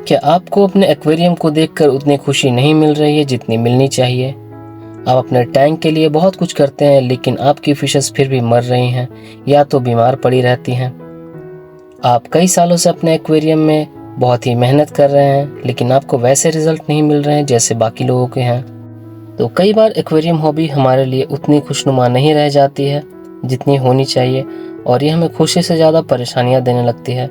क्या आपको अपने एक्वेरियम को देखकर उतनी खुशी नहीं मिल रही है जितनी मिलनी चाहिए? आप अपने टैंक के लिए बहुत कुछ करते हैं, लेकिन आपकी फिशेस फिर भी मर रही हैं या तो बीमार पड़ी रहती हैं। आप कई सालों से अपने एक्वेरियम में बहुत ही मेहनत कर रहे हैं, लेकिन आपको वैसे रिजल्ट नहीं मिल रहे हैं जैसे बाकी लोगों के हैं। तो कई बार एक्वेरियम हॉबी हमारे लिए उतनी खुशनुमा नहीं रह जाती है जितनी होनी चाहिए, और ये हमें खुशी से ज़्यादा परेशानियाँ देने लगती है।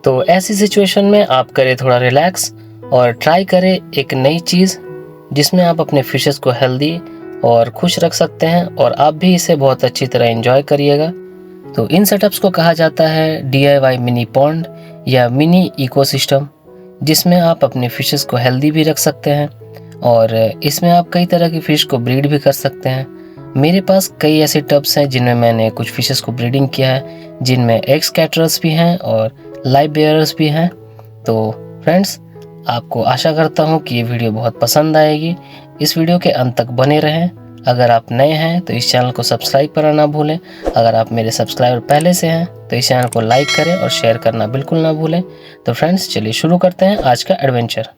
तो ऐसी सिचुएशन में आप करें थोड़ा रिलैक्स और ट्राई करें एक नई चीज़ जिसमें आप अपने फिशेस को हेल्दी और खुश रख सकते हैं, और आप भी इसे बहुत अच्छी तरह एंजॉय करिएगा। तो इन सेटअप्स को कहा जाता है DIY मिनी पॉन्ड या मिनी इकोसिस्टम, जिसमें आप अपने फिशेस को हेल्दी भी रख सकते हैं और इसमें आप कई तरह की फ़िश को ब्रीड भी कर सकते हैं। मेरे पास कई ऐसे टब्स हैं जिनमें मैंने कुछ फिशेस को ब्रीडिंग किया है, जिनमें एग स्कैटरर्स भी हैं और लाइव बेयरर्स भी हैं। तो फ्रेंड्स, आपको आशा करता हूँ कि ये वीडियो बहुत पसंद आएगी। इस वीडियो के अंत तक बने रहें। अगर आप नए हैं तो इस चैनल को सब्सक्राइब करना ना भूलें। अगर आप मेरे सब्सक्राइबर पहले से हैं तो इस चैनल को लाइक करें और शेयर करना बिल्कुल ना भूलें। तो फ्रेंड्स, चलिए शुरू करते हैं आज का एडवेंचर।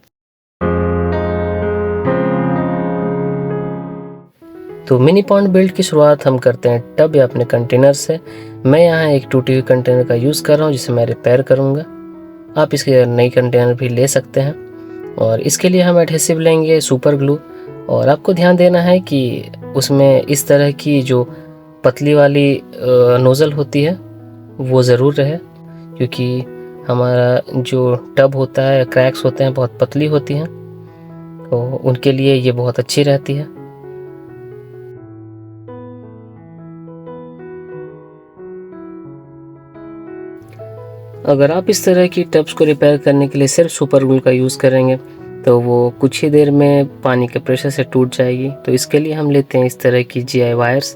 तो मिनी पॉन्ड बिल्ड की शुरुआत हम करते हैं टब या अपने कंटेनर से। मैं यहाँ एक टूटी हुई कंटेनर का यूज़ कर रहा हूँ जिसे मैं रिपेयर करूँगा। आप इसके नई कंटेनर भी ले सकते हैं, और इसके लिए हम एडहेसिव लेंगे सुपर ग्लू। और आपको ध्यान देना है कि उसमें इस तरह की जो पतली वाली नोज़ल होती है वो ज़रूर रहे, क्योंकि हमारा जो टब होता है, क्रैक्स होते हैं, बहुत पतली होती हैं, तो उनके लिए ये बहुत अच्छी रहती है। अगर आप इस तरह की टब्स को रिपेयर करने के लिए सिर्फ सुपर ग्लू का यूज़ करेंगे तो वो कुछ ही देर में पानी के प्रेशर से टूट जाएगी। तो इसके लिए हम लेते हैं इस तरह की GI वायर्स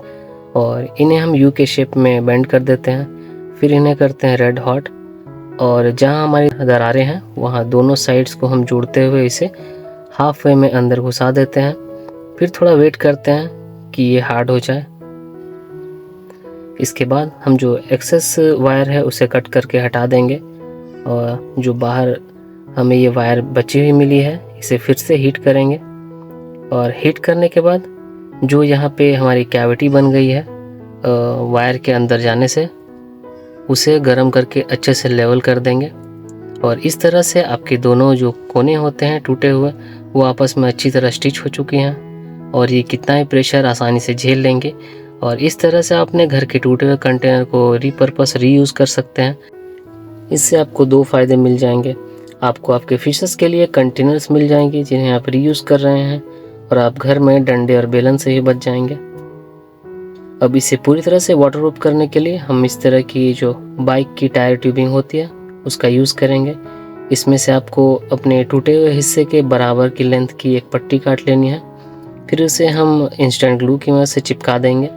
और इन्हें हम U के शेप में बेंड कर देते हैं। फिर इन्हें करते हैं रेड हॉट, और जहां हमारी दरारें हैं वहां दोनों साइड्स को हम जोड़ते हुए इसे हाफ वे में अंदर घुसा देते हैं। फिर थोड़ा वेट करते हैं कि ये हार्ड हो जाए। इसके बाद हम जो एक्सेस वायर है उसे कट करके हटा देंगे, और जो बाहर हमें ये वायर बची हुई मिली है इसे फिर से हीट करेंगे। और हीट करने के बाद जो यहाँ पे हमारी कैविटी बन गई है वायर के अंदर जाने से, उसे गर्म करके अच्छे से लेवल कर देंगे। और इस तरह से आपके दोनों जो कोने होते हैं टूटे हुए, वो आपस में अच्छी तरह स्टिच हो चुकी हैं, और ये कितना ही प्रेशर आसानी से झेल लेंगे। और इस तरह से आप अपने घर के टूटे हुए कंटेनर को रीपर्पस रीयूज़ कर सकते हैं। इससे आपको दो फ़ायदे मिल जाएंगे। आपको आपके फिशेस के लिए कंटेनर्स मिल जाएंगे जिन्हें आप रीयूज़ कर रहे हैं, और आप घर में डंडे और बेलन से ही बच जाएंगे। अब इसे पूरी तरह से वाटरप्रूफ करने के लिए हम इस तरह की जो बाइक की टायर ट्यूबिंग होती है उसका यूज़ करेंगे। इसमें से आपको अपने टूटे हुए हिस्से के बराबर की लेंथ की एक पट्टी काट लेनी है। फिर उसे हम इंस्टेंट ग्लू की मदद से चिपका देंगे।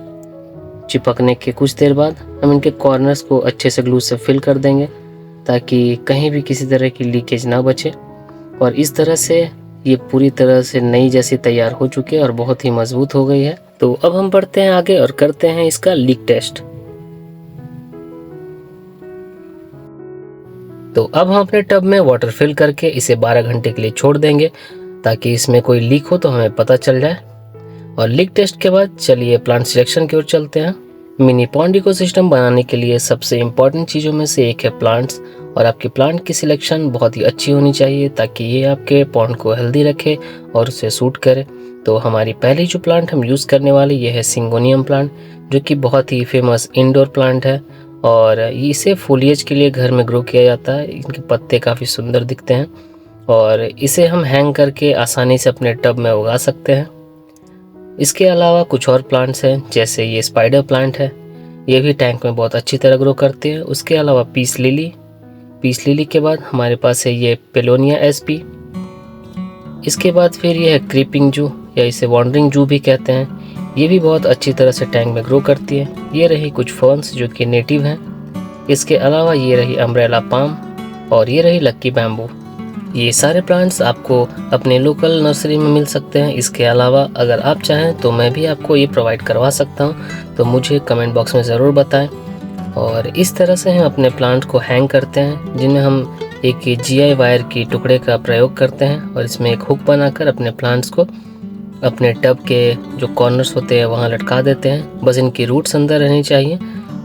चिपकने के कुछ देर बाद हम इनके कॉर्नर्स को अच्छे से ग्लू से फिल कर देंगे, ताकि कहीं भी किसी तरह की लीकेज ना बचे। और इस तरह से ये पूरी तरह से नई जैसी तैयार हो चुकी है और बहुत ही मजबूत हो गई है। तो अब हम बढ़ते हैं आगे और करते हैं इसका लीक टेस्ट। तो अब हम अपने टब में वाटर फिल करके इसे 12 घंटे के लिए छोड़ देंगे, ताकि इसमें कोई लीक हो तो हमें पता चल जाए। और लीक टेस्ट के बाद चलिए प्लांट सिलेक्शन की ओर चलते हैं। मिनी पॉन्ड इकोसिस्टम बनाने के लिए सबसे इम्पॉर्टेंट चीज़ों में से एक है प्लांट्स, और आपकी प्लांट की सिलेक्शन बहुत ही अच्छी होनी चाहिए ताकि ये आपके पॉन्ड को हेल्दी रखे और उसे सूट करे। तो हमारी पहली जो प्लांट हम यूज़ करने वाले ये है सिंगोनियम प्लांट, जो कि बहुत ही फेमस इंडोर प्लांट है, और इसे फोलिएज के लिए घर में ग्रो किया जाता है। इनके पत्ते काफ़ी सुंदर दिखते हैं, और इसे हम हैंग करके आसानी से अपने टब में उगा सकते हैं। इसके अलावा कुछ और प्लांट्स हैं, जैसे ये स्पाइडर प्लांट है, ये भी टैंक में बहुत अच्छी तरह ग्रो करते हैं। उसके अलावा पीस लिली के बाद हमारे पास है ये पेलोनिया SP। इसके बाद फिर ये है क्रीपिंग जू, या इसे वॉन्डरिंग जू भी कहते हैं। ये भी बहुत अच्छी तरह से टैंक में ग्रो करती है। ये रही कुछ फर्न्स जो कि नेटिव हैं। इसके अलावा ये रही अम्ब्रेला पाम, और ये रही लक्की बैम्बू। ये सारे प्लांट्स आपको अपने लोकल नर्सरी में मिल सकते हैं। इसके अलावा अगर आप चाहें तो मैं भी आपको ये प्रोवाइड करवा सकता हूँ, तो मुझे कमेंट बॉक्स में ज़रूर बताएं। और इस तरह से हम अपने प्लांट को हैंग करते हैं, जिनमें हम एक GI वायर की टुकड़े का प्रयोग करते हैं और इसमें एक हुक बनाकर अपने प्लांट्स को अपने टब के जो कॉर्नर्स होते हैं वहाँ लटका देते हैं। बस इनकी रूट्स अंदर रहनी चाहिए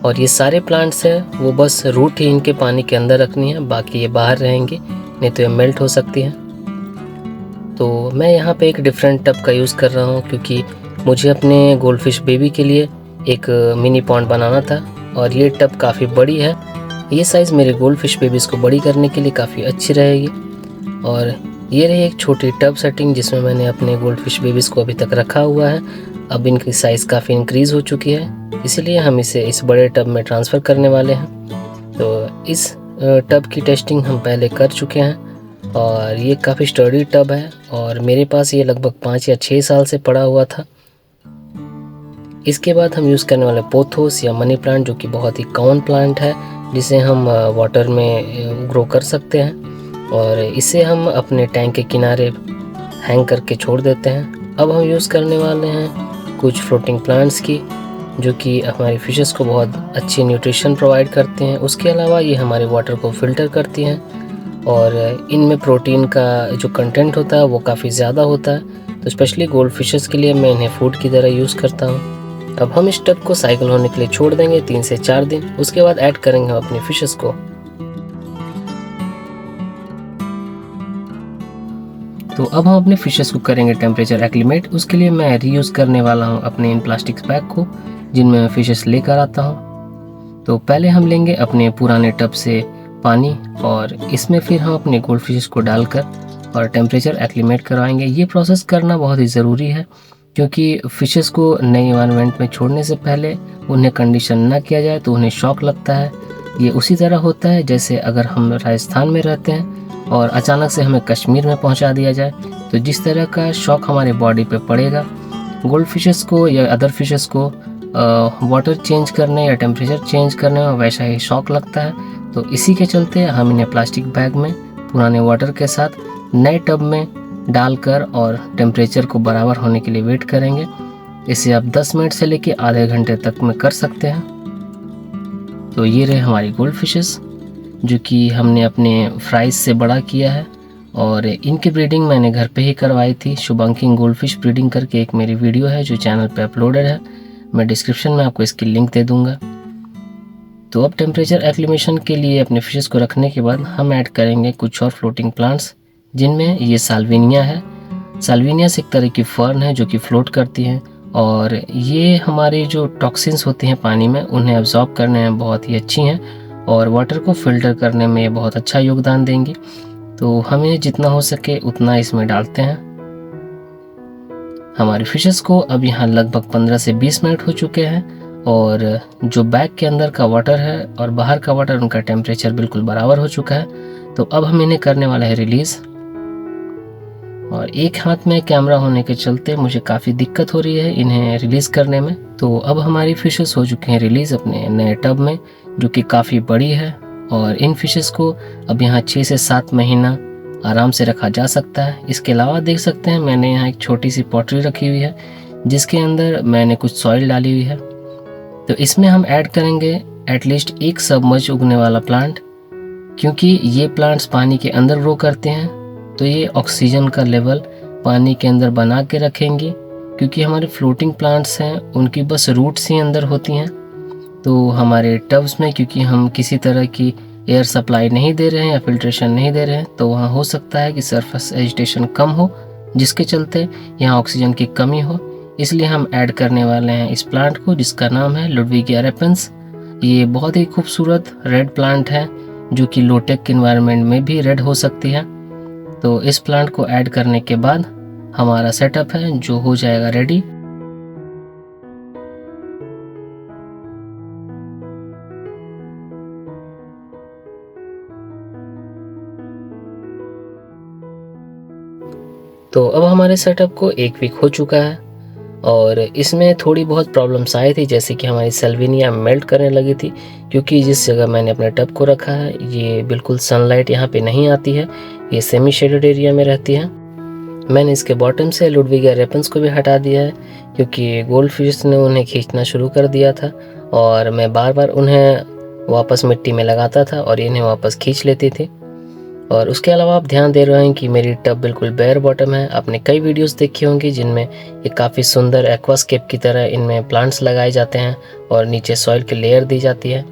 और ये सारे प्लांट्स हैं वो बस रूट ही इनके पानी के अंदर रखनी है, बाकी ये बाहर रहेंगी, नहीं तो ये मेल्ट हो सकती है। तो मैं यहाँ पे एक डिफरेंट टब का यूज़ कर रहा हूँ क्योंकि मुझे अपने गोल्डफिश बेबी के लिए एक मिनी पॉन्ड बनाना था और ये टब काफ़ी बड़ी है। ये साइज़ मेरे गोल्डफिश बेबीज़ को बड़ी करने के लिए काफ़ी अच्छी रहेगी। और ये रही एक छोटी टब सेटिंग जिसमें मैंने अपने गोल्डफिश बेबीज़ को अभी तक रखा हुआ है। अब इनकी साइज़ काफ़ी इंक्रीज़ हो चुकी है, इसलिए हम इसे इस बड़े टब में ट्रांसफ़र करने वाले हैं। तो इस टब की टेस्टिंग हम पहले कर चुके हैं और ये काफ़ी स्टर्डी टब है और मेरे पास ये लगभग 5 या 6 साल से पड़ा हुआ था। इसके बाद हम यूज़ करने वाले पोथोस या मनी प्लांट, जो कि बहुत ही कॉमन प्लांट है जिसे हम वाटर में ग्रो कर सकते हैं और इसे हम अपने टैंक के किनारे हैंग करके छोड़ देते हैं। अब हम यूज़ करने वाले हैं कुछ फ्लोटिंग प्लांट्स की, जो कि हमारी फिशेस को बहुत अच्छी न्यूट्रिशन प्रोवाइड करते हैं। उसके अलावा ये हमारे वाटर को फ़िल्टर करती हैं और इनमें प्रोटीन का जो कंटेंट होता है वो काफ़ी ज़्यादा होता है। तो स्पेशली गोल्ड फिशेस के लिए मैं इन्हें फूड की तरह यूज़ करता हूँ। अब हम इस टब को साइकिल होने के लिए छोड़ देंगे 3 से 4 दिन। उसके बाद ऐड करेंगे हम अपनी फिशेस को। तो अब हम अपने फिशेस को करेंगे टेम्परेचर एक्लिमेट। उसके लिए मैं रीयूज़ करने वाला हूँ अपने इन प्लास्टिक बैग को जिनमें मैं फिशेस लेकर आता हूँ। तो पहले हम लेंगे अपने पुराने टब से पानी और इसमें फिर हम अपने गोल्ड फिशेस को डालकर और टेम्परेचर एक्लिमेट करवाएंगे। ये प्रोसेस करना बहुत ही ज़रूरी है क्योंकि फिशेस को नए इन्वायरमेंट में छोड़ने से पहले उन्हें कंडीशन ना किया जाए तो उन्हें शॉक लगता है। ये उसी तरह होता है जैसे अगर हम राजस्थान में रहते हैं और अचानक से हमें कश्मीर में पहुंचा दिया जाए, तो जिस तरह का शॉक हमारे बॉडी पे पड़ेगा, गोल्ड फिशेस को या अदर फिशेस को वाटर चेंज करने या टेम्परेचर चेंज करने में वैसा ही शॉक लगता है। तो इसी के चलते हम इन्हें प्लास्टिक बैग में पुराने वाटर के साथ नए टब में डालकर और टेम्परेचर को बराबर होने के लिए वेट करेंगे। इसे आप 10 मिनट से लेकर आधे घंटे तक में कर सकते हैं। तो ये रहे हमारी गोल्ड फिशेस जो कि हमने अपने फ्राइज से बड़ा किया है और इनकी ब्रीडिंग मैंने घर पे ही करवाई थी। शुभांकिंग गोल्डफिश ब्रीडिंग करके एक मेरी वीडियो है जो चैनल पे अपलोडेड है, मैं डिस्क्रिप्शन में आपको इसकी लिंक दे दूंगा। तो अब टेम्परेचर एक्लिमेशन के लिए अपने फिशेस को रखने के बाद हम ऐड करेंगे कुछ और फ्लोटिंग प्लांट्स, जिनमें ये साल्विनिया है। साल्विनिया एक तरह की फर्न है जो कि फ्लोट करती है और ये हमारे जो टॉक्सिन्स होते हैं पानी में उन्हें एब्जॉर्ब करने में बहुत ही अच्छी हैं और वाटर को फिल्टर करने में ये बहुत अच्छा योगदान देंगी। तो हमें जितना हो सके उतना इसमें डालते हैं। हमारी फिशेस को अब यहाँ लगभग 15 से 20 मिनट हो चुके हैं और जो बैग के अंदर का वाटर है और बाहर का वाटर, उनका टेम्परेचर बिल्कुल बराबर हो चुका है। तो अब हम इन्हें करने वाले हैं रिलीज़। और एक हाथ में कैमरा होने के चलते मुझे काफ़ी दिक्कत हो रही है इन्हें रिलीज़ करने में। तो अब हमारी फिशेस हो चुके हैं रिलीज़ अपने नए टब में, जो कि काफ़ी बड़ी है और इन फिशेस को अब यहाँ 6 से 7 महीना आराम से रखा जा सकता है। इसके अलावा देख सकते हैं मैंने यहाँ एक छोटी सी पॉटरी रखी हुई है जिसके अंदर मैंने कुछ सॉइल डाली हुई है। तो इसमें हम ऐड करेंगे एटलीस्ट एक सबमर्ज उगने वाला प्लांट, क्योंकि ये प्लांट्स पानी के अंदर ग्रो करते हैं तो ये ऑक्सीजन का लेवल पानी के अंदर बना के रखेंगे। क्योंकि हमारे फ्लोटिंग प्लांट्स हैं उनकी बस रूट्स ही अंदर होती हैं, तो हमारे टब्स में क्योंकि हम किसी तरह की एयर सप्लाई नहीं दे रहे हैं या फिल्ट्रेशन नहीं दे रहे हैं, तो वहाँ हो सकता है कि सरफेस एजिटेशन कम हो जिसके चलते यहाँ ऑक्सीजन की कमी हो। इसलिए हम ऐड करने वाले हैं इस प्लांट को जिसका नाम है लुडविगिया रेपेंस। ये बहुत ही खूबसूरत रेड प्लांट है जो कि लोटेक इन्वायरमेंट में भी रेड हो सकती है। तो इस प्लांट को ऐड करने के बाद हमारा सेटअप है जो हो जाएगा रेडी। तो अब हमारे सेटअप को 1 वीक हो चुका है और इसमें थोड़ी बहुत प्रॉब्लम्स आई थी, जैसे कि हमारी साल्विनिया मेल्ट करने लगी थी क्योंकि जिस जगह मैंने अपने टब को रखा है ये बिल्कुल सनलाइट यहाँ पे नहीं आती है, ये सेमी शेडेड एरिया में रहती है। मैंने इसके बॉटम से लुडविगिया रेपेंस को भी हटा दिया है क्योंकि गोल्ड फिश ने उन्हें खींचना शुरू कर दिया था और मैं बार बार उन्हें वापस मिट्टी में लगाता था और इन्हें वापस खींच लेती थी। और उसके अलावा आप ध्यान दे रहे हैं कि मेरी टब बिल्कुल बेयर बॉटम है। आपने कई वीडियोस देखी होंगी जिनमें ये काफ़ी सुंदर एक्वास्केप की तरह इनमें प्लांट्स लगाए जाते हैं और नीचे सॉइल की लेयर दी जाती है।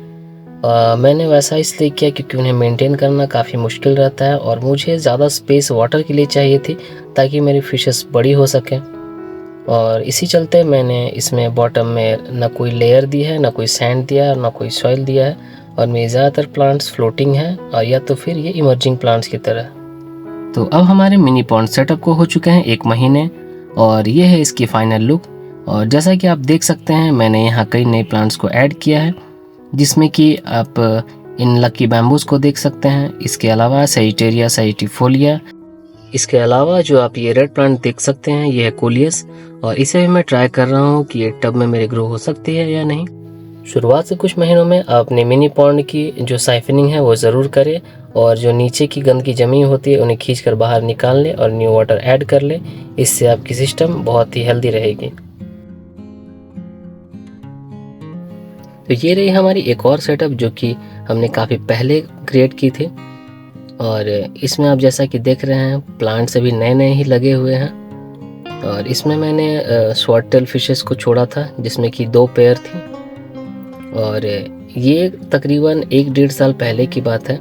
मैंने वैसा इसलिए किया क्योंकि उन्हें मेंटेन करना काफ़ी मुश्किल रहता है और मुझे ज़्यादा स्पेस वाटर के लिए चाहिए थी ताकि मेरी फिशेस बड़ी हो सकें। और इसी चलते मैंने इसमें बॉटम में ना कोई लेयर दी है, ना कोई सैंड दिया है, ना कोई सॉइल दिया है और मेरे ज़्यादातर प्लांट्स फ्लोटिंग हैं और या तो फिर ये इमर्जिंग प्लांट्स की तरह। तो अब हमारे मिनी पॉन्ड सेटअप को हो चुके हैं 1 महीने और ये है इसकी फाइनल लुक। और जैसा कि आप देख सकते हैं मैंने यहाँ कई नए प्लांट्स को ऐड किया है, जिसमें कि आप इन लकी बैम्बूज को देख सकते हैं। इसके अलावा सैजिटेरिया सैजिटिफोलिया, इसके अलावा जो आप ये रेड प्लांट देख सकते हैं ये है कोलियस और इसे भी मैं ट्राई कर रहा हूँ कि ये टब में मेरे ग्रो हो सकती है या नहीं। शुरुआत से कुछ महीनों में आप अपने मिनी पॉन्ड की जो साइफनिंग है वो ज़रूर करें और जो नीचे की गंदगी जमी होती है उन्हें खींचकर बाहर निकाल लें और न्यू वाटर ऐड कर लें। इससे आपकी सिस्टम बहुत ही हेल्दी रहेगी। तो ये रही हमारी एक और सेटअप जो कि हमने काफ़ी पहले क्रिएट की थी और इसमें आप जैसा कि देख रहे हैं प्लांट्स अभी नए नए ही लगे हुए हैं। और इसमें मैंने स्वॉर्टेल फिशेस को छोड़ा था जिसमें कि 2 पेयर थी और ये तकरीबन 1-1.5 साल पहले की बात है।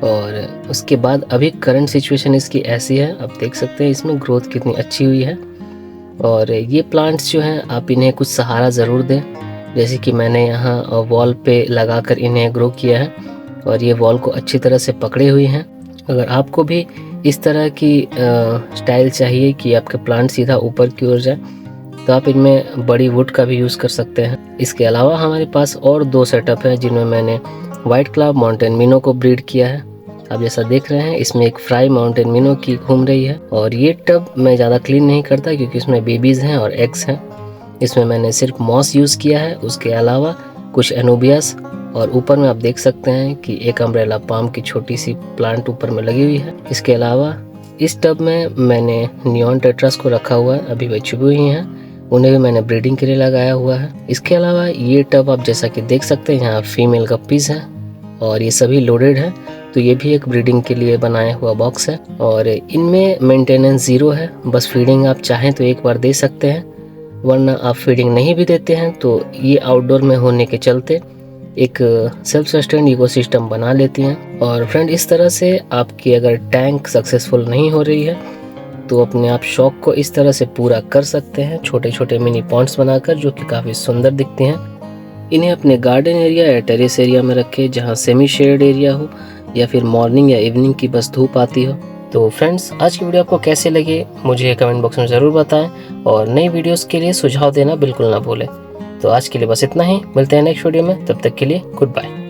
और उसके बाद अभी करंट सिचुएशन इसकी ऐसी है, आप देख सकते हैं इसमें ग्रोथ कितनी अच्छी हुई है। और ये प्लांट्स जो हैं आप इन्हें कुछ सहारा ज़रूर दें, जैसे कि मैंने यहाँ वॉल पे लगाकर इन्हें ग्रो किया है और ये वॉल को अच्छी तरह से पकड़े हुई हैं। अगर आपको भी इस तरह की स्टाइल चाहिए कि आपके प्लांट सीधा ऊपर की ओर जाए तो आप इनमें बड़ी वुड का भी यूज़ कर सकते हैं। इसके अलावा हमारे पास और 2 सेटअप हैं जिनमें मैंने वाइट क्लाव माउंटेन मिनो को ब्रीड किया है। आप जैसा देख रहे हैं इसमें एक फ्राई माउंटेन मिनो की घूम रही है और ये टब मैं ज़्यादा क्लीन नहीं करता क्योंकि इसमें बेबीज़ हैं और एग्स हैं। इसमें मैंने सिर्फ मॉस यूज़ किया है, उसके अलावा कुछ एनोबियास और ऊपर में आप देख सकते हैं कि एक अम्ब्रेला पाम की छोटी सी प्लांट ऊपर में लगी हुई है। इसके अलावा इस टब में मैंने नियॉन टेट्रास को रखा हुआ है, अभी वे छुपी हुई हैं, उन्हें भी मैंने ब्रीडिंग के लिए लगाया हुआ है। इसके अलावा ये टब आप जैसा कि देख सकते हैं यहाँ फीमेल गप्पीज़ हैं और ये सभी लोडेड हैं, तो ये भी एक ब्रीडिंग के लिए बनाया हुआ बॉक्स है। और इनमें मेंटेनेंस 0 है, बस फीडिंग आप चाहें तो एक बार दे सकते हैं, वरना आप फीडिंग नहीं भी देते हैं तो ये आउटडोर में होने के चलते एक सेल्फ सस्टेन इकोसिस्टम बना लेती हैं। और फ्रेंड इस तरह से आपकी अगर टैंक सक्सेसफुल नहीं हो रही है तो अपने आप शौक को इस तरह से पूरा कर सकते हैं, छोटे छोटे मिनी पॉन्ड्स बनाकर जो कि काफ़ी सुंदर दिखते हैं। इन्हें अपने गार्डन एरिया या टेरेस एरिया में रखें जहाँ सेमी शेड एरिया हो या फिर मॉर्निंग या इवनिंग की बस धूप आती हो। तो फ्रेंड्स आज की वीडियो आपको कैसे लगी मुझे कमेंट बॉक्स में ज़रूर बताएं और नई वीडियोस के लिए सुझाव देना बिल्कुल ना भूलें। तो आज के लिए बस इतना ही, मिलते हैं नेक्स्ट वीडियो में, तब तक के लिए गुड बाय।